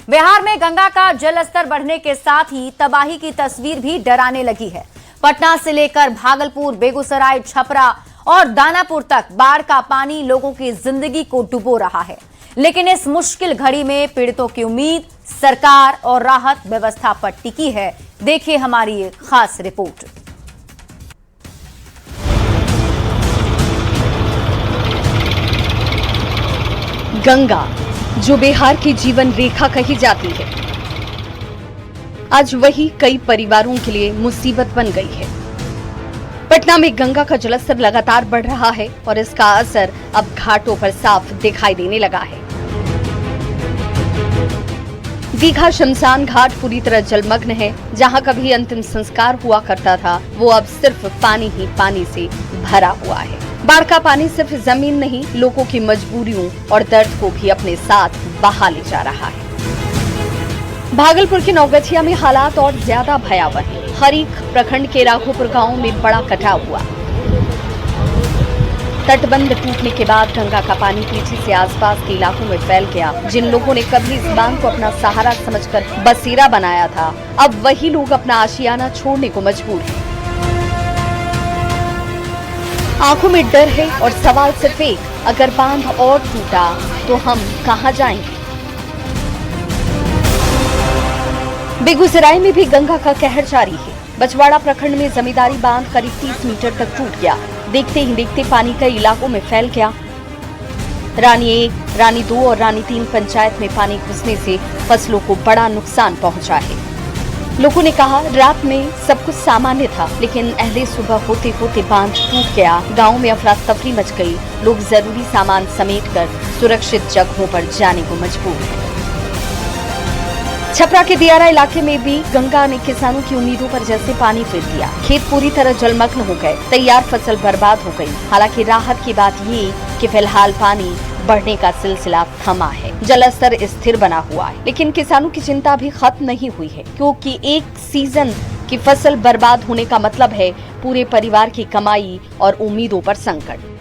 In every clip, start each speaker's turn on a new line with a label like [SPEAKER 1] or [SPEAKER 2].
[SPEAKER 1] बिहार में गंगा का जल स्तर बढ़ने के साथ ही तबाही की तस्वीर भी डराने लगी है। पटना से लेकर भागलपुर, बेगूसराय, छपरा और दानापुर तक बाढ़ का पानी लोगों की जिंदगी को डुबो रहा है। लेकिन इस मुश्किल घड़ी में पीड़ितों की उम्मीद सरकार और राहत व्यवस्था पर टिकी है। देखिए हमारी एक खास रिपोर्ट।
[SPEAKER 2] गंगा, जो बिहार की जीवन रेखा कही जाती है, आज वही कई परिवारों के लिए मुसीबत बन गई है। पटना में गंगा का जलस्तर लगातार बढ़ रहा है और इसका असर अब घाटों पर साफ दिखाई देने लगा है। दीघा शमशान घाट पूरी तरह जलमग्न है। जहां कभी अंतिम संस्कार हुआ करता था, वो अब सिर्फ पानी ही पानी से भरा हुआ है। बाढ़ का पानी सिर्फ जमीन नहीं, लोगों की मजबूरियों और दर्द को भी अपने साथ बहा ले जा रहा है। भागलपुर के नौगछिया में हालात और ज्यादा भयावह है। हरीख प्रखंड के राघोपुर गांव में बड़ा कटाव हुआ। तटबंध टूटने के बाद गंगा का पानी पीछे से आसपास के इलाकों में फैल गया। जिन लोगों ने कभी इस बांध को अपना सहारा समझकर बसेरा बनाया था, अब वही लोग अपना आशियाना छोड़ने को मजबूर हैं। आंखों में डर है और सवाल सिर्फ एक, अगर बांध और टूटा तो हम कहां जाएंगे? बेगूसराय में भी गंगा का कहर जारी है। बछवाड़ा प्रखंड में जमींदारी बांध करीब 30 मीटर तक टूट गया। देखते ही देखते पानी कई इलाकों में फैल गया। रानी 1, रानी 2 और रानी 3 पंचायत में पानी घुसने से फसलों को बड़ा नुकसान पहुंचा है। लोगों ने कहा, रात में सब कुछ सामान्य था, लेकिन अहले सुबह होते होते बांध टूट गया। गांव में अफरा तफरी मच गई। लोग जरूरी सामान समेटकर सुरक्षित जगहों पर जाने को मजबूर हैं। छपरा के दियारा इलाके में भी गंगा ने किसानों की उम्मीदों पर जैसे पानी फेर दिया। खेत पूरी तरह जलमग्न हो गए, तैयार फसल बर्बाद हो गई। हालांकि राहत की बात ये कि फिलहाल पानी बढ़ने का सिलसिला थमा है, जलस्तर स्थिर बना हुआ है। लेकिन किसानों की चिंता भी खत्म नहीं हुई है, क्योंकि एक सीजन की फसल बर्बाद होने का मतलब है पूरे परिवार की कमाई और उम्मीदों पर संकट।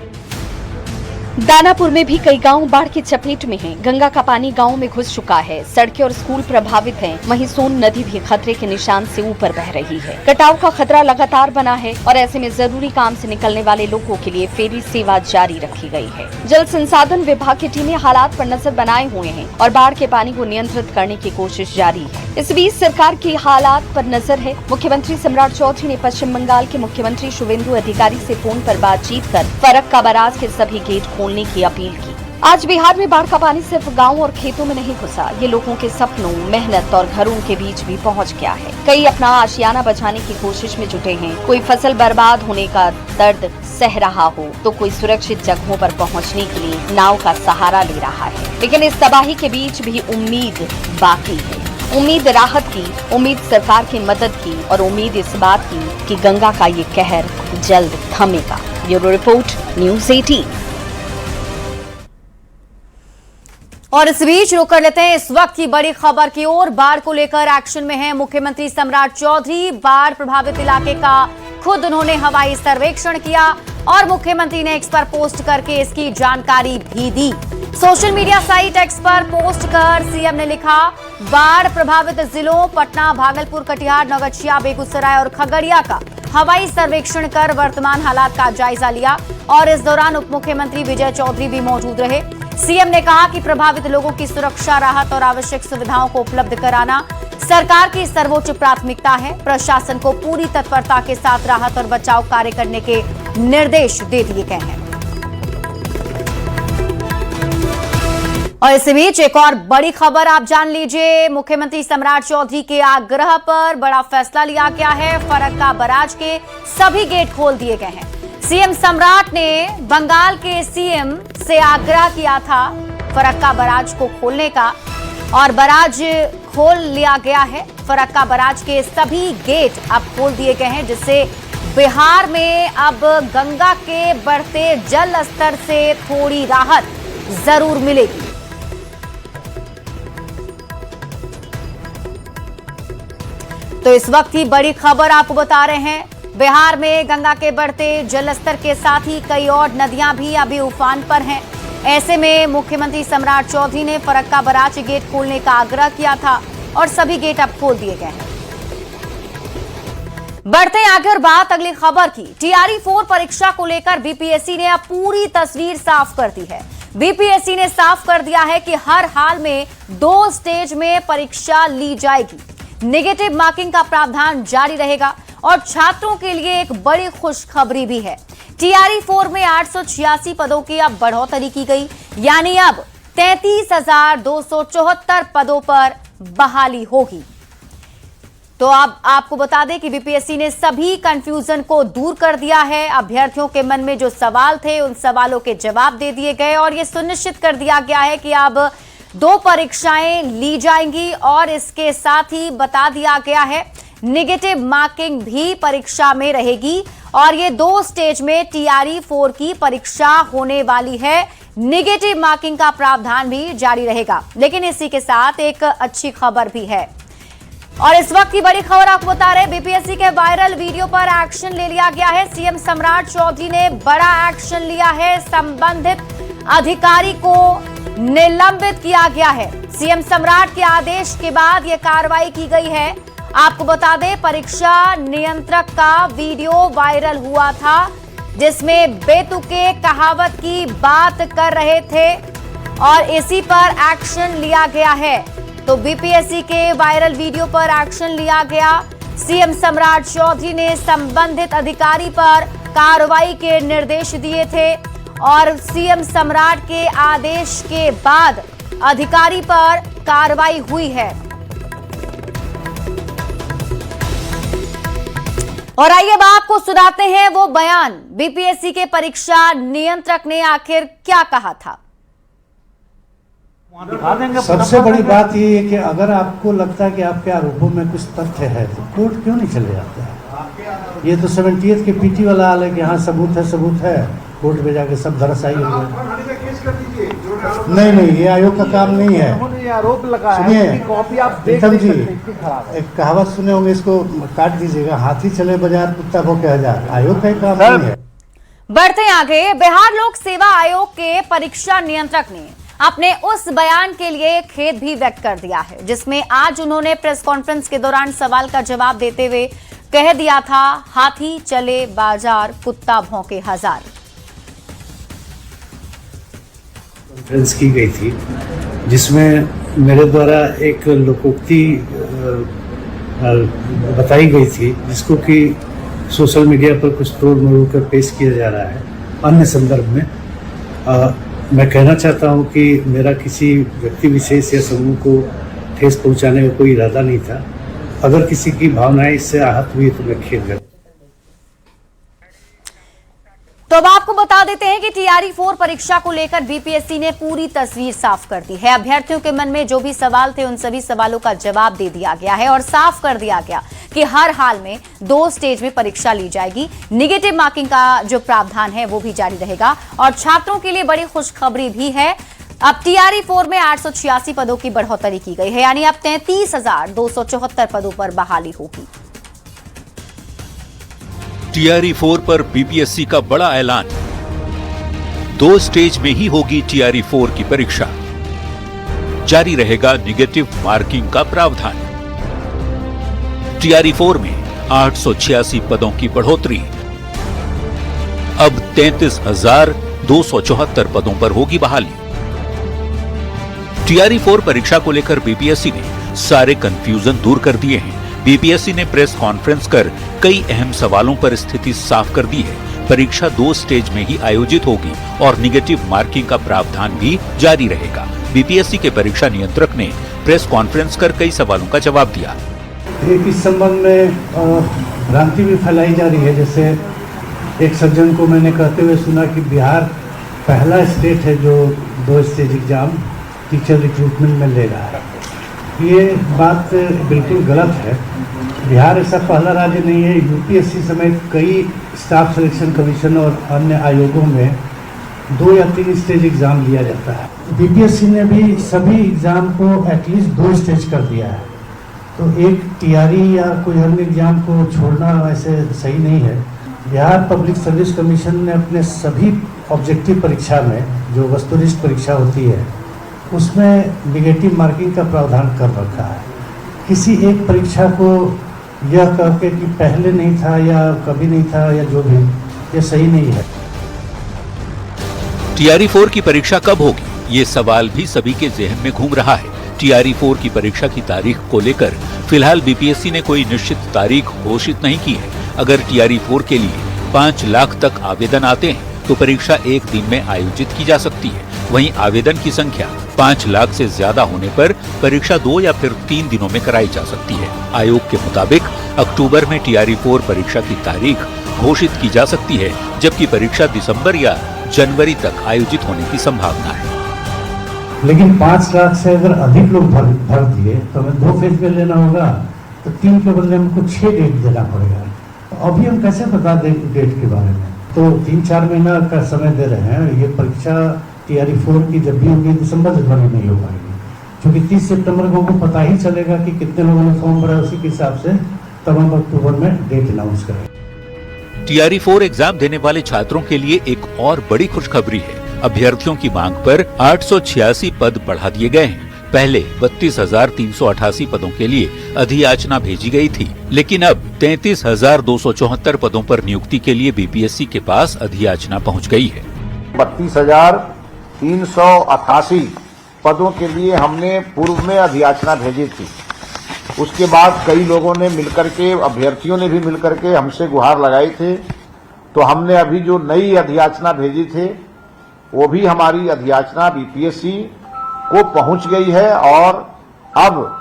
[SPEAKER 2] दानापुर में भी कई गांव बाढ़ की चपेट में हैं। गंगा का पानी गांव में घुस चुका है। सड़कें और स्कूल प्रभावित हैं। वहीं सोन नदी भी खतरे के निशान से ऊपर बह रही है। कटाव का खतरा लगातार बना है और ऐसे में जरूरी काम से निकलने वाले लोगों के लिए फेरी सेवा जारी रखी गई है। जल संसाधन विभाग की टीमें हालात पर नजर बनाए हुए हैं और बाढ़ के पानी को नियंत्रित करने की कोशिश जारी है। इस बीच सरकार की हालात पर नजर है। मुख्यमंत्री सम्राट चौधरी ने पश्चिम बंगाल के मुख्यमंत्री शुवेंदु अधिकारी से फोन पर बातचीत कर फरक्का बैराज के सभी गेट खोलने की अपील की। आज बिहार में बाढ़ का पानी सिर्फ गांव और खेतों में नहीं घुसा, ये लोगों के सपनों, मेहनत और घरों के बीच भी पहुंच गया है। कई अपना आशियाना बचाने की कोशिश में जुटे हैं। कोई फसल बर्बाद होने का दर्द सह रहा हो, तो कोई सुरक्षित जगहों पर पहुंचने के लिए नाव का सहारा ले रहा है। लेकिन इस तबाही के बीच भी उम्मीद बाकी है। उम्मीद राहत की, उम्मीद सरकार की मदद की और उम्मीद इस बात की कि गंगा का ये कहर जल्द थमेगा। Bureau report, news 18।
[SPEAKER 1] और इस बीच रुक कर लेते हैं इस वक्त की बड़ी खबर की ओर। बाढ़ को लेकर एक्शन में है मुख्यमंत्री सम्राट चौधरी। बाढ़ प्रभावित इलाके का खुद उन्होंने हवाई सर्वेक्षण किया और मुख्यमंत्री ने एक्स पर पोस्ट करके इसकी जानकारी भी दी। सोशल मीडिया साइट एक्स पर पोस्ट कर सीएम ने लिखा, बाढ़ प्रभावित जिलों पटना, भागलपुर, कटिहार, नौगछिया, बेगूसराय और खगड़िया का हवाई सर्वेक्षण कर वर्तमान हालात का जायजा लिया। और इस दौरान उप मुख्यमंत्री विजय चौधरी भी मौजूद रहे। सीएम ने कहा कि प्रभावित लोगों की सुरक्षा, राहत और आवश्यक सुविधाओं को उपलब्ध कराना सरकार की सर्वोच्च प्राथमिकता है। प्रशासन को पूरी तत्परता के साथ राहत और बचाव कार्य करने के निर्देश दे दिए गए हैं। और इस बीच एक और बड़ी खबर आप जान लीजिए। मुख्यमंत्री सम्राट चौधरी के आग्रह पर बड़ा फैसला लिया गया है। फरक्का बैराज के सभी गेट खोल दिए गए हैं। सीएम सम्राट ने बंगाल के सीएम से आग्रह किया था फरक्का बैराज को खोलने का और बैराज खोल लिया गया है। फरक्का बैराज के सभी गेट अब खोल दिए गए हैं, जिससे बिहार में अब गंगा के बढ़ते जल स्तर से थोड़ी राहत जरूर मिलेगी। तो इस वक्त की बड़ी खबर आपको बता रहे हैं। बिहार में गंगा के बढ़ते जलस्तर के साथ ही कई और नदियां भी अभी उफान पर हैं। ऐसे में मुख्यमंत्री सम्राट चौधरी ने फरक्का बराज गेट खोलने का आग्रह किया था और सभी गेट अब खोल दिए गए हैं। बढ़ते हैं आगे और बात अगली खबर की। टीआरई 4 परीक्षा को लेकर बीपीएससी ने अब पूरी तस्वीर साफ कर दी है। बीपीएससी ने साफ कर दिया है कि हर हाल में 2 स्टेज में परीक्षा ली जाएगी। नेगेटिव मार्किंग का प्रावधान जारी रहेगा और छात्रों के लिए एक बड़ी खुशखबरी भी है। टीआरई 4 में 886 पदों की अब बढ़ोतरी की गई, यानी अब 33,274 पदों पर बहाली होगी। तो अब आपको बता दें कि बीपीएससी ने सभी कंफ्यूजन को दूर कर दिया है। अभ्यर्थियों के मन में जो सवाल थे उन सवालों के जवाब दे दिए गए और यह सुनिश्चित कर दिया गया है कि अब 2 परीक्षाएं ली जाएंगी और इसके साथ ही बता दिया गया है नेगेटिव मार्किंग भी परीक्षा में रहेगी और ये 2 स्टेज में टीआरई 4 की परीक्षा होने वाली है। नेगेटिव मार्किंग का प्रावधान भी जारी रहेगा। लेकिन इसी के साथ एक अच्छी खबर भी है और इस वक्त की बड़ी खबर आपको बता रहे, बीपीएससी के वायरल वीडियो पर एक्शन ले लिया गया है। सीएम सम्राट चौधरी ने बड़ा एक्शन लिया है। संबंधित अधिकारी को निलंबित किया गया है। सीएम सम्राट के आदेश के बाद यह कार्रवाई की गई है। आपको बता दें, परीक्षा नियंत्रक का वीडियो वायरल हुआ था जिसमें बेतुके कहावत की बात कर रहे थे और इसी पर एक्शन लिया गया है। तो बीपीएससी के वायरल वीडियो पर एक्शन लिया गया। सीएम सम्राट चौधरी ने संबंधित अधिकारी पर कार्रवाई के निर्देश दिए थे और सीएम सम्राट के आदेश के बाद अधिकारी पर कार्रवाई हुई है। और आइए अब आपको सुनाते हैं वो बयान, बीपीएससी के परीक्षा नियंत्रक ने आखिर क्या कहा था।
[SPEAKER 3] सबसे बड़ी बात ये है कि अगर आपको लगता है कि आपके आरोपों में कुछ तथ्य है तो कोर्ट क्यों नहीं चले जाते हैं। ये तो 78 के पीटी वाला हाल है कि हाँ सबूत है, कोर्ट में जाके सब धराशायी हो गए। नहीं, ये आयोग का काम नहीं है।
[SPEAKER 4] आरोप लगा है
[SPEAKER 3] सुनिए
[SPEAKER 4] कॉपी आप देख
[SPEAKER 3] जी,
[SPEAKER 4] खराब।
[SPEAKER 3] एक कहावत सुने होंगे, इसको काट दीजिएगा, हाथी चले बाजार कुत्ता भौंके हजार। आयोग का काम नहीं है।
[SPEAKER 1] बढ़ते आगे, बिहार लोक सेवा आयोग के परीक्षा नियंत्रक ने अपने उस बयान के लिए खेद भी व्यक्त कर दिया है जिसमें आज उन्होंने प्रेस कॉन्फ्रेंस के दौरान सवाल का जवाब देते हुए कह दिया था, हाथी चले बाजार कुत्ता भौंके हजार।
[SPEAKER 5] कॉन्फ्रेंस की गई थी जिसमें मेरे द्वारा एक लोकोक्ति बताई गई थी जिसको कि सोशल मीडिया पर कुछ तोड़ मरोड़ कर पेश किया जा रहा है। अन्य संदर्भ में मैं कहना चाहता हूं कि मेरा किसी व्यक्ति विशेष या समूह को ठेस पहुंचाने का कोई इरादा नहीं था। अगर किसी की भावनाएं इससे आहत हुई तो मैं खेद व्यक्त।
[SPEAKER 1] तो अब आपको बता देते हैं कि टीआरई 4 परीक्षा को लेकर बीपीएससी ने पूरी तस्वीर साफ कर दी है। अभ्यर्थियों के मन में जो भी सवाल थे उन सभी सवालों का जवाब दे दिया गया है और साफ कर दिया गया कि हर हाल में 2 स्टेज में परीक्षा ली जाएगी। नेगेटिव मार्किंग का जो प्रावधान है वो भी जारी रहेगा और छात्रों के लिए बड़ी खुशखबरी भी है। अब टीआरई 4 में 886 पदों की बढ़ोतरी की गई है, यानी अब 33,274 पदों पर बहाली होगी।
[SPEAKER 6] टीआरई 4 पर बीपीएससी का बड़ा ऐलान, 2 स्टेज में ही होगी टीआरई 4 की परीक्षा। जारी रहेगा नेगेटिव मार्किंग का प्रावधान। टीआरई 4 में 886 पदों की बढ़ोतरी, अब 33,274 पदों पर होगी बहाली। टीआरई 4 परीक्षा को लेकर बीपीएससी ने सारे कंफ्यूजन दूर कर दिए हैं। बीपीएससी ने प्रेस कॉन्फ्रेंस कर कई अहम सवालों पर स्थिति साफ कर दी है। परीक्षा 2 स्टेज में ही आयोजित होगी और नेगेटिव मार्किंग का प्रावधान भी जारी रहेगा। बीपीएससी के परीक्षा नियंत्रक ने प्रेस कॉन्फ्रेंस कर कई सवालों का जवाब दिया।
[SPEAKER 3] इस संबंध में भ्रांति भी फैलाई जा रही है। जैसे एक सज्जन को मैंने कहते हुए सुना कि बिहार पहला स्टेट है जो 2 स्टेज एग्जाम टीचर रिक्रूटमेंट में ले रहा है। ये बात बिल्कुल गलत है। बिहार ऐसा पहला राज्य नहीं है। यूपीएससी समेत कई स्टाफ सिलेक्शन कमीशन और अन्य आयोगों में 2 या 3 स्टेज एग्जाम लिया जाता है। बीपीएससी ने भी सभी एग्जाम को एटलीस्ट 2 स्टेज कर दिया है। तो एक टीआरई या कोई अन्य एग्जाम को छोड़ना वैसे सही नहीं है। बिहार पब्लिक सर्विस कमीशन ने अपने सभी ऑब्जेक्टिव परीक्षा में जो वस्तुनिष्ठ परीक्षा होती है उसमें नेगेटिव मार्किंग का प्रावधान कर रखा है। किसी एक परीक्षा को यह कह के कि पहले नहीं था या कभी नहीं था या जो भी, ये सही नहीं है।
[SPEAKER 6] टीआरई 4 की परीक्षा कब होगी, ये सवाल भी सभी के जहन में घूम रहा है। टीआरई 4 की परीक्षा की तारीख को लेकर फिलहाल बीपीएससी ने कोई निश्चित तारीख घोषित नहीं की है। अगर टीआरई 4 के लिए 5 लाख तक आवेदन आते हैं तो परीक्षा एक दिन में आयोजित की जा सकती है। वहीं आवेदन की संख्या 5 लाख से ज्यादा होने पर परीक्षा 2 या फिर 3 दिनों में कराई जा सकती है। आयोग के मुताबिक अक्टूबर में टीआरई 4 परीक्षा की तारीख घोषित की जा सकती है, जबकि परीक्षा दिसंबर या जनवरी तक आयोजित होने की संभावना है।
[SPEAKER 3] लेकिन 5 लाख से अगर अधिक लोग भर दिए तो हमें 2 फेज में लेना होगा, तो 3 के बदले हमको 6 डेट देना पड़ेगा। तो अभी हम कैसे बता दें डेट के बारे में? तो 3-4 महीना का समय दे रहे हैं। ये परीक्षा टीआरई 4 की जब भी होगी दिसंबर जनवरी में हो पाएगी, क्योंकि 30 सितंबर को हमको पता ही चलेगा कि कितने लोगों ने फॉर्म भरा। उसी के हिसाब से तब हम अक्टूबर में डेट अनाउंस करेंगे।
[SPEAKER 6] टीआरई 4 एग्जाम देने वाले छात्रों के लिए एक और बड़ी खुशखबरी है। अभ्यर्थियों की मांग पर 886 पद बढ़ा दिए गए हैं। पहले 32,388 पदों के लिए अधियाचना भेजी गई थी, लेकिन अब 33,274 पदों पर नियुक्ति के लिए बीपीएससी के पास अधियाचना पहुंच गई है।
[SPEAKER 4] 32,388 पदों के लिए हमने पूर्व में अधियाचना भेजी थी। उसके बाद कई लोगों ने मिलकर के, अभ्यर्थियों ने भी मिलकर के हमसे गुहार लगाई थे, तो हमने अभी जो नई अधियाचना भेजी थे वो भी हमारी अधियाचना बीपीएससी को पहुंच गई है और अब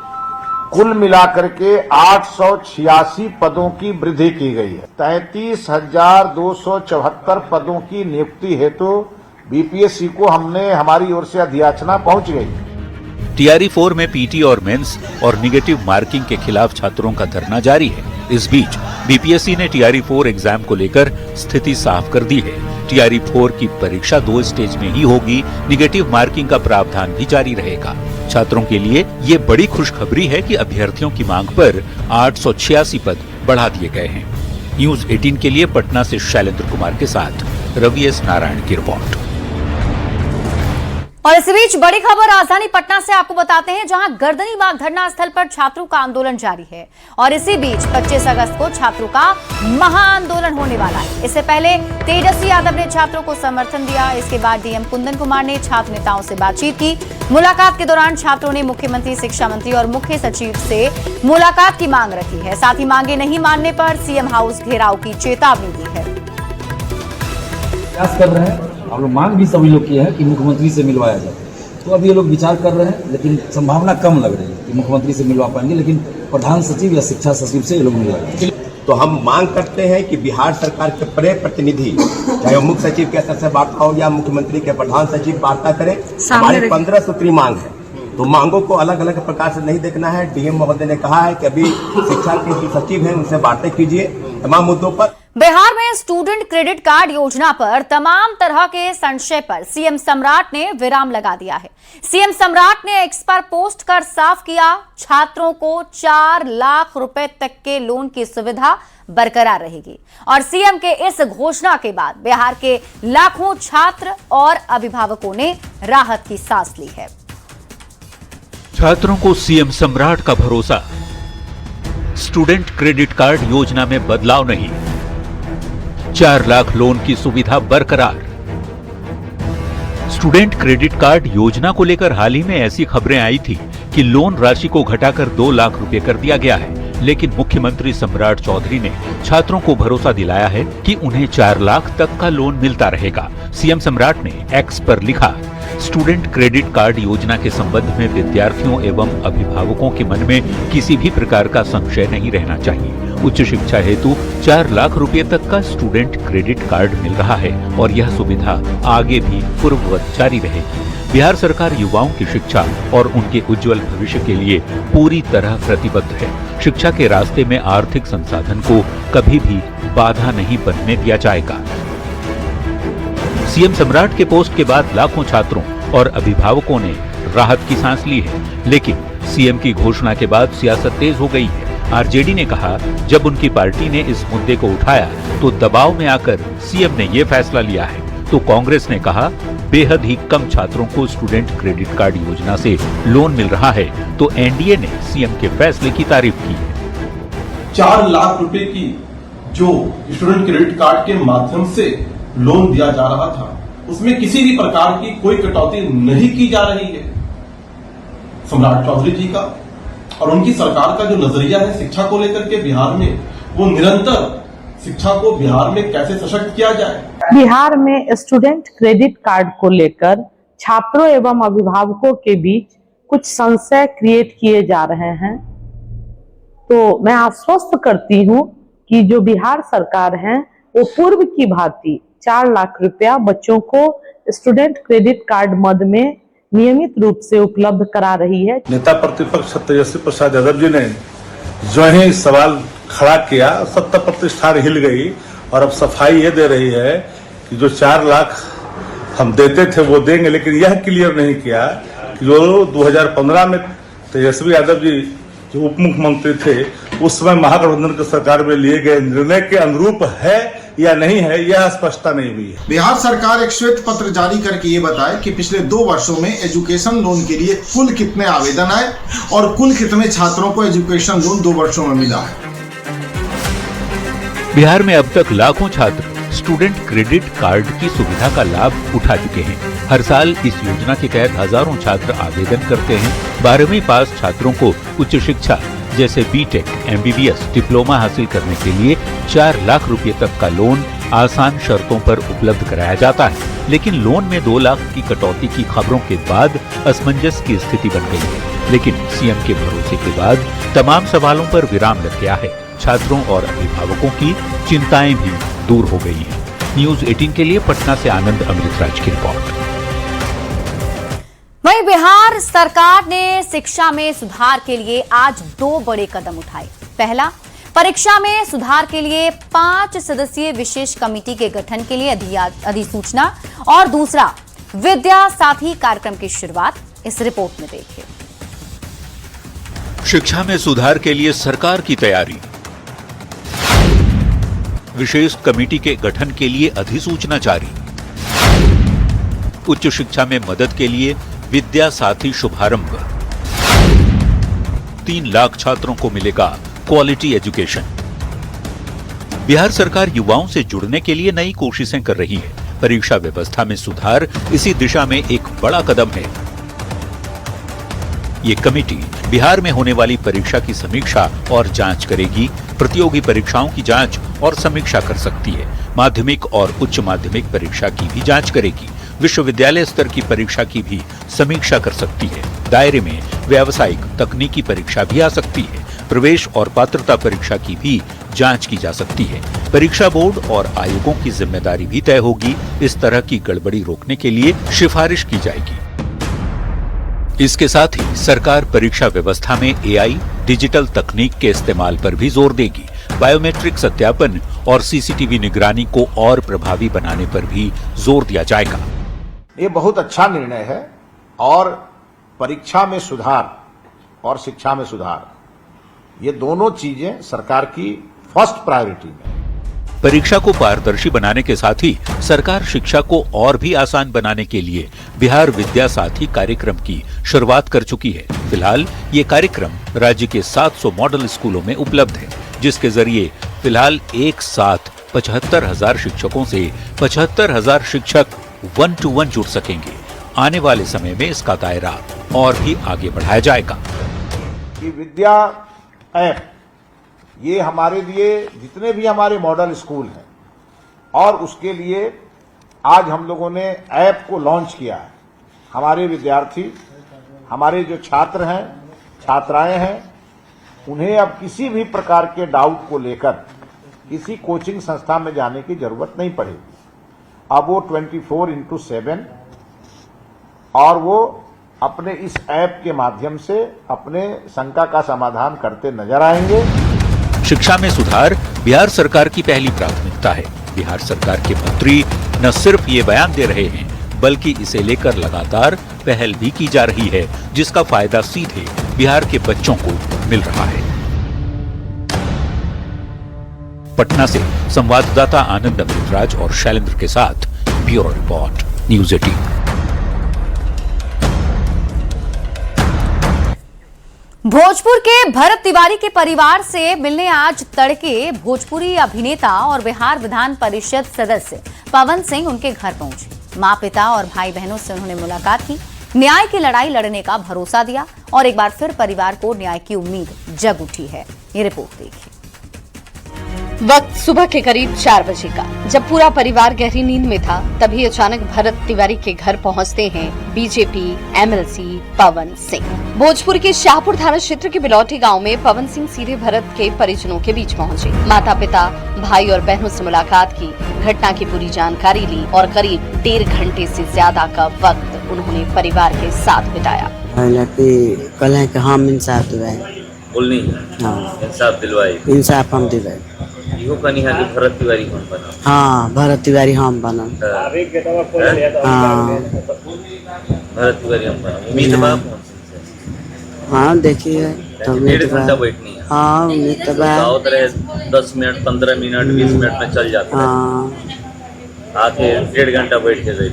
[SPEAKER 4] कुल मिलाकर के 886 पदों की वृद्धि की गई है। 33,274 पदों की नियुक्ति हेतु बीपीएससी को हमने, हमारी ओर से अधियाचना पहुंच गई।
[SPEAKER 6] टीआरई 4 में पीटी और मेंस और निगेटिव मार्किंग के खिलाफ छात्रों का धरना जारी है। इस बीच बीपीएससी ने टीआरई 4 एग्जाम को लेकर स्थिति साफ कर दी है। टीआरई 4 की परीक्षा 2 स्टेज में ही होगी। निगेटिव मार्किंग का प्रावधान भी जारी रहेगा। छात्रों के लिए ये बड़ी खुशखबरी है कि अभ्यर्थियों की मांग पर 886 पद बढ़ा दिए गए हैं। न्यूज 18 के लिए पटना से शैलेंद्र कुमार के साथ रवि एस नारायण की रिपोर्ट।
[SPEAKER 1] और इस बीच बड़ी खबर राजधानी पटना से आपको बताते हैं, जहां गर्दनी बाग धरना स्थल पर छात्रों का आंदोलन जारी है। और इसी बीच 25 अगस्त को छात्रों का महाआंदोलन होने वाला है। इससे पहले तेजस्वी यादव ने छात्रों को समर्थन दिया। इसके बाद डीएम कुंदन कुमार ने छात्र नेताओं से बातचीत की। मुलाकात के दौरान छात्रों ने मुख्यमंत्री, शिक्षा मंत्री और मुख्य सचिव से मुलाकात की मांग रखी है। साथ ही मांगे नहीं मानने पर सीएम हाउस घेराव की चेतावनी दी है।
[SPEAKER 7] प्रयास कर रहे हैं, हम लोग मांग भी सभी लोग की है कि मुख्यमंत्री से मिलवाया जाए। तो अब ये लोग विचार कर रहे हैं, लेकिन संभावना कम लग रही है कि मुख्यमंत्री से मिलवा पाएंगे, लेकिन प्रधान सचिव या शिक्षा सचिव से ये लोग मिलवाएंगे।
[SPEAKER 8] तो हम मांग करते हैं कि बिहार सरकार के बड़े प्रतिनिधि, चाहे वो मुख्य सचिव के स्तर से वार्ता हो या मुख्यमंत्री के प्रधान सचिव वार्ता करें। हमारी 15 सूत्री मांग है, तो मांगों को अलग अलग प्रकार से नहीं देखना है। डीएम महोदय ने कहा है कि अभी शिक्षा के जो सचिव हैं उनसे वार्ता कीजिए तमाम मुद्दों पर।
[SPEAKER 1] बिहार में स्टूडेंट क्रेडिट कार्ड योजना पर तमाम तरह के संशय पर सीएम सम्राट ने विराम लगा दिया है। सीएम सम्राट ने एक्स पर पोस्ट कर साफ किया, छात्रों को 4 लाख रुपए तक के लोन की सुविधा बरकरार रहेगी। और सीएम के इस घोषणा के बाद बिहार के लाखों छात्र और अभिभावकों ने राहत की सांस ली है।
[SPEAKER 6] छात्रों को सीएम सम्राट का भरोसा। स्टूडेंट क्रेडिट कार्ड योजना में बदलाव नहीं, 4 लाख लोन की सुविधा बरकरार। स्टूडेंट क्रेडिट कार्ड योजना को लेकर हाल ही में ऐसी खबरें आई थी कि लोन राशि को घटाकर 2 लाख रुपए कर दिया गया है, लेकिन मुख्यमंत्री सम्राट चौधरी ने छात्रों को भरोसा दिलाया है कि उन्हें 4 लाख तक का लोन मिलता रहेगा। सीएम सम्राट ने एक्स पर लिखा, स्टूडेंट क्रेडिट कार्ड योजना के संबंध में विद्यार्थियों एवं अभिभावकों के मन में किसी भी प्रकार का संशय नहीं रहना चाहिए। उच्च शिक्षा हेतु 4 लाख रुपए तक का स्टूडेंट क्रेडिट कार्ड मिल रहा है और यह सुविधा आगे भी पूर्ववत जारी रहेगी। बिहार सरकार युवाओं की शिक्षा और उनके उज्जवल भविष्य के लिए पूरी तरह प्रतिबद्ध है। शिक्षा के रास्ते में आर्थिक संसाधन को कभी भी बाधा नहीं बनने दिया जाएगा। सीएम सम्राट के पोस्ट के बाद लाखों छात्रों और अभिभावकों ने राहत की सांस ली है, लेकिन सीएम की घोषणा के बाद सियासत तेज हो गई है। आरजेडी ने कहा, जब उनकी पार्टी ने इस मुद्दे को उठाया तो दबाव में आकर सीएम ने ये फैसला लिया है। तो कांग्रेस ने कहा बेहद ही कम छात्रों को स्टूडेंट क्रेडिट कार्ड योजना से लोन मिल रहा है, तो एनडीए ने सीएम के फैसले की तारीफ की है।
[SPEAKER 9] 4 लाख रुपए की जो स्टूडेंट क्रेडिट कार्ड के माध्यम से लोन दिया जा रहा था, उसमें किसी भी प्रकार की कोई कटौती नहीं की जा रही है। सम्राट चौधरी जी का और उनकी सरकार का जो नजरिया है शिक्षा को लेकर के बिहार में, वो निरंतर शिक्षा को बिहार में कैसे सशक्त किया जाए।
[SPEAKER 10] बिहार में स्टूडेंट क्रेडिट कार्ड को लेकर छात्रों एवं अभिभावकों के बीच कुछ संशय क्रिएट किए जा रहे हैं, तो मैं आश्वस्त करती हूं कि जो बिहार सरकार है वो पूर्व की भांति 4 लाख रुपया बच्चों को स्टूडेंट क्रेडिट कार्ड मद में नियमित रूप से उपलब्ध करा रही है।
[SPEAKER 11] नेता प्रतिपक्ष तेजस्वी प्रसाद यादव जी ने जो ही सवाल खड़ा किया, सत्ता प्रतिष्ठान हिल गई और अब सफाई ये दे रही है कि जो 4 लाख हम देते थे वो देंगे, लेकिन यह क्लियर नहीं किया कि जो 2015 में तेजस्वी यादव जी जो उप मुख्यमंत्री थे, उस समय महागठबंधन की सरकार में लिए गए निर्णय के अनुरूप है या नहीं है, यह स्पष्टता नहीं हुई है।
[SPEAKER 12] बिहार सरकार एक श्वेत पत्र जारी करके ये बताए कि पिछले 2 वर्षों में एजुकेशन लोन के लिए कुल कितने आवेदन आए और कुल कितने छात्रों को एजुकेशन लोन 2 वर्षों में मिला है।
[SPEAKER 6] बिहार में अब तक लाखों छात्र स्टूडेंट क्रेडिट कार्ड की सुविधा का लाभ उठा चुके हैं। हर साल इस योजना के तहत हजारों छात्र आवेदन करते हैं। 12वीं पास छात्रों को उच्च शिक्षा जैसे बीटेक, एमबीबीएस, डिप्लोमा हासिल करने के लिए 4 लाख रुपए तक का लोन आसान शर्तों पर उपलब्ध कराया जाता है। लेकिन लोन में 2 लाख की कटौती की खबरों के बाद असमंजस की स्थिति बन गई है। लेकिन सीएम के भरोसे के बाद तमाम सवालों पर विराम लग गया है। छात्रों और अभिभावकों की चिंताएं भी दूर हो गई हैं। न्यूज 18 के लिए पटना से आनंद अमृतराज की रिपोर्ट।
[SPEAKER 1] वहीं बिहार सरकार ने शिक्षा में सुधार के लिए आज 2 बड़े कदम उठाए। पहला, परीक्षा में सुधार के लिए 5 सदस्यीय विशेष कमेटी के गठन के लिए अधिसूचना, और दूसरा, विद्या साथी कार्यक्रम की शुरुआत। इस रिपोर्ट में देखिए।
[SPEAKER 6] शिक्षा में सुधार के लिए सरकार की तैयारी। विशेष कमेटी के गठन के लिए अधिसूचना जारी। उच्च शिक्षा में मदद के लिए विद्या साथी शुभारंभ। 3 लाख छात्रों को मिलेगा क्वालिटी एजुकेशन। बिहार सरकार युवाओं से जुड़ने के लिए नई कोशिशें कर रही है। परीक्षा व्यवस्था में सुधार इसी दिशा में एक बड़ा कदम है। ये कमेटी बिहार में होने वाली परीक्षा की समीक्षा और जांच करेगी। प्रतियोगी परीक्षाओं की जांच और समीक्षा कर सकती है। माध्यमिक और उच्च माध्यमिक परीक्षा की भी जांच करेगी। विश्वविद्यालय स्तर की परीक्षा की भी समीक्षा कर सकती है। दायरे में व्यावसायिक तकनीकी परीक्षा भी आ सकती है। प्रवेश और पात्रता परीक्षा की भी जांच की जा सकती है। परीक्षा बोर्ड और आयोगों की जिम्मेदारी भी तय होगी। इस तरह की गड़बड़ी रोकने के लिए सिफारिश की जाएगी। इसके साथ ही सरकार परीक्षा व्यवस्था में एआई, डिजिटल तकनीक के इस्तेमाल पर भी जोर देगी। बायोमेट्रिक सत्यापन और सीसीटीवी निगरानी को और प्रभावी बनाने पर भी जोर दिया जाएगा।
[SPEAKER 4] ये बहुत अच्छा निर्णय है और परीक्षा में सुधार और शिक्षा में सुधार, ये दोनों चीजें सरकार की फर्स्ट प्रायोरिटी में।
[SPEAKER 6] परीक्षा को पारदर्शी बनाने के साथ ही सरकार शिक्षा को और भी आसान बनाने के लिए बिहार विद्या साथी कार्यक्रम की शुरुआत कर चुकी है। फिलहाल ये कार्यक्रम राज्य के 700 मॉडल स्कूलों में उपलब्ध है, जिसके जरिए फिलहाल एक साथ 75,000 शिक्षकों से 75,000 शिक्षक 1-to-1 जुड़ सकेंगे। आने वाले समय में इसका दायरा और भी आगे बढ़ाया जाएगा।
[SPEAKER 4] विद्या ऐप ये हमारे लिए जितने भी हमारे मॉडल स्कूल हैं, और उसके लिए आज हम लोगों ने ऐप को लॉन्च किया है। हमारे विद्यार्थी, हमारे जो छात्र हैं, छात्राएं हैं, उन्हें अब किसी भी प्रकार के डाउट को लेकर किसी कोचिंग संस्था में जाने की जरूरत नहीं पड़ेगी। अब वो 24/7 और वो अपने इस ऐप के माध्यम से अपने शंका का समाधान करते नजर आएंगे।
[SPEAKER 6] शिक्षा में सुधार बिहार सरकार की पहली प्राथमिकता है। बिहार सरकार के मंत्री न सिर्फ ये बयान दे रहे हैं, बल्कि इसे लेकर लगातार पहल भी की जा रही है, जिसका फायदा सीधे बिहार के बच्चों को मिल रहा है। पटना से संवाददाता आनंद अमृतराज और शैलेंद्र के साथ ब्यूरो रिपोर्ट, न्यूज़ 18।
[SPEAKER 1] भोजपुर के भरत तिवारी के परिवार से मिलने आज तड़के भोजपुरी अभिनेता और बिहार विधान परिषद सदस्य पवन सिंह उनके घर पहुंचे। मां, पिता और भाई बहनों से उन्होंने मुलाकात की, न्याय की लड़ाई लड़ने का भरोसा दिया और एक बार फिर परिवार को न्याय की उम्मीद जग उठी है। ये रिपोर्ट देखिए।
[SPEAKER 2] वक्त सुबह के करीब 4 बजे का। जब पूरा परिवार गहरी नींद में था, तभी अचानक भरत तिवारी के घर पहुंचते हैं बीजेपी एमएलसी पवन सिंह। भोजपुर के शाहपुर थाना क्षेत्र के बिलौटी गांव में पवन सिंह सीधे भरत के परिजनों के बीच पहुंचे। माता पिता, भाई और बहनों से मुलाकात की, घटना की पूरी जानकारी ली और करीब 1.5 घंटे से ज्यादा का वक्त उन्होंने परिवार के साथ बिताया।
[SPEAKER 13] कल है कि हम इंसाफ दिलवाए,
[SPEAKER 14] बोलनी इंसाफ दिलवाई,
[SPEAKER 13] इंसाफ हम दिलवाए।
[SPEAKER 14] इहो कनी है कि भरत तिवारी हम बना।
[SPEAKER 13] हाँ, भरत तिवारी हम बना। हाँ,
[SPEAKER 14] भरत तिवारी हम बना। उम्मीद बा।
[SPEAKER 13] हाँ, देखिए तो
[SPEAKER 14] 1.5 घंटा बैठनी है।
[SPEAKER 13] हाँ, उम्मीद तो बा।
[SPEAKER 14] 10 मिनट, 15 मिनट, 20 मिनट में चल जाता है। आके 1.5 घंटा बैठ के गए।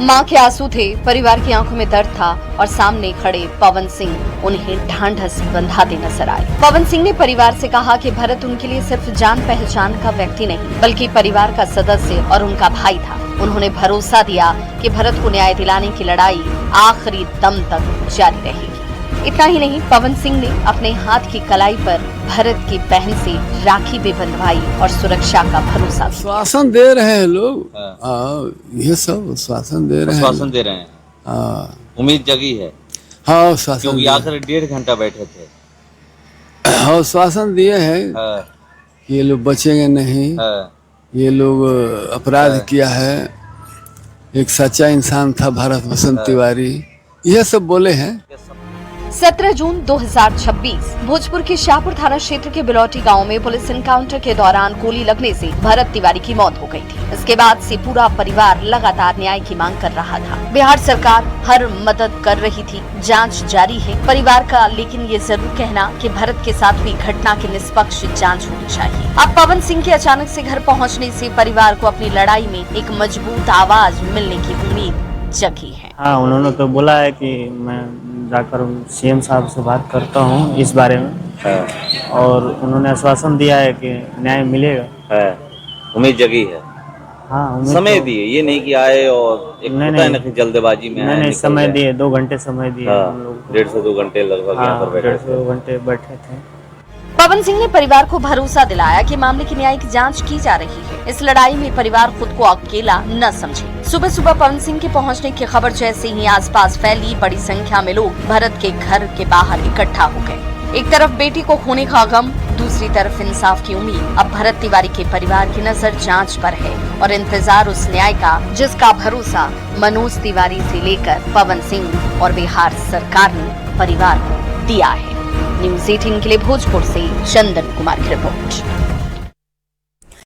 [SPEAKER 2] मां के आंसू थे, परिवार की आंखों में दर्द था और सामने खड़े पवन सिंह उन्हें ढांढस बंधाते नजर आए। पवन सिंह ने परिवार से कहा कि भरत उनके लिए सिर्फ जान पहचान का व्यक्ति नहीं, बल्कि परिवार का सदस्य और उनका भाई था। उन्होंने भरोसा दिया कि भरत को न्याय दिलाने की लड़ाई आखिरी दम तक जारी रहेगी। इतना ही नहीं, पवन सिंह ने अपने हाथ की कलाई पर भरत की बहन से राखी भी बंधवाई और सुरक्षा का भरोसा भी।
[SPEAKER 15] श्वासन दे रहे हैं लोग। ये सब श्वासन दे रहे
[SPEAKER 14] हैं। उम्मीद जगी है।
[SPEAKER 15] हाँ, श्वासन
[SPEAKER 14] क्योंकि आखिर 1.5 घंटा बैठे थे।
[SPEAKER 15] हाँ, श्वासन दिए हैं कि ये लोग बचेंगे नहीं। ये लोग अपराध किया है, एक सच्चा इंसान था भरत बसंत तिवारी, यह सब बोले हैं।
[SPEAKER 2] 17 जून 2026 भोजपुर के शाहपुर थाना क्षेत्र के बिलौटी गांव में पुलिस एनकाउंटर के दौरान गोली लगने से भरत तिवारी की मौत हो गई थी। इसके बाद से पूरा परिवार लगातार न्याय की मांग कर रहा था। बिहार सरकार हर मदद कर रही थी, जांच जारी है परिवार का, लेकिन ये जरूर कहना कि भरत के साथ हुई घटना की निष्पक्ष जांच होनी चाहिए। अब पवन सिंह के अचानक से घर पहुँचने से परिवार को अपनी लड़ाई में एक मजबूत आवाज मिलने की उम्मीद जगी है।
[SPEAKER 16] हाँ, उन्होंने तो बोला है कि मैं जाकर सीएम साहब से बात करता हूँ इस बारे में। और उन्होंने आश्वासन दिया है कि न्याय मिलेगा।
[SPEAKER 14] उम्मीद जगी है।
[SPEAKER 16] हाँ,
[SPEAKER 14] समय दिए, ये नहीं कि आए और एक नहीं कि जल्दबाजी में
[SPEAKER 16] नहीं, समय दिए, 2 घंटे समय दिए।
[SPEAKER 14] 1.5 से 2 घंटे लगभग यहाँ पर बैठे
[SPEAKER 16] 1.5 घंटे बैठे थे।
[SPEAKER 2] पवन सिंह ने परिवार को भरोसा दिलाया कि मामले की न्यायिक जांच की जा रही है। इस लड़ाई में परिवार खुद को अकेला न समझे। सुबह सुबह पवन सिंह के पहुंचने की खबर जैसे ही आसपास फैली, बड़ी संख्या में लोग भरत के घर के बाहर इकट्ठा हो गए। एक तरफ बेटी को खोने का गम, दूसरी तरफ इंसाफ की उम्मीद। अब भरत तिवारी के परिवार की नजर जांच पर है और इंतजार उस न्याय का जिसका भरोसा मनोज तिवारी से लेकर पवन सिंह और बिहार सरकार ने परिवार को दिया है। न्यूज़ 18 के लिए भोजपुर से चंदन कुमार की रिपोर्ट।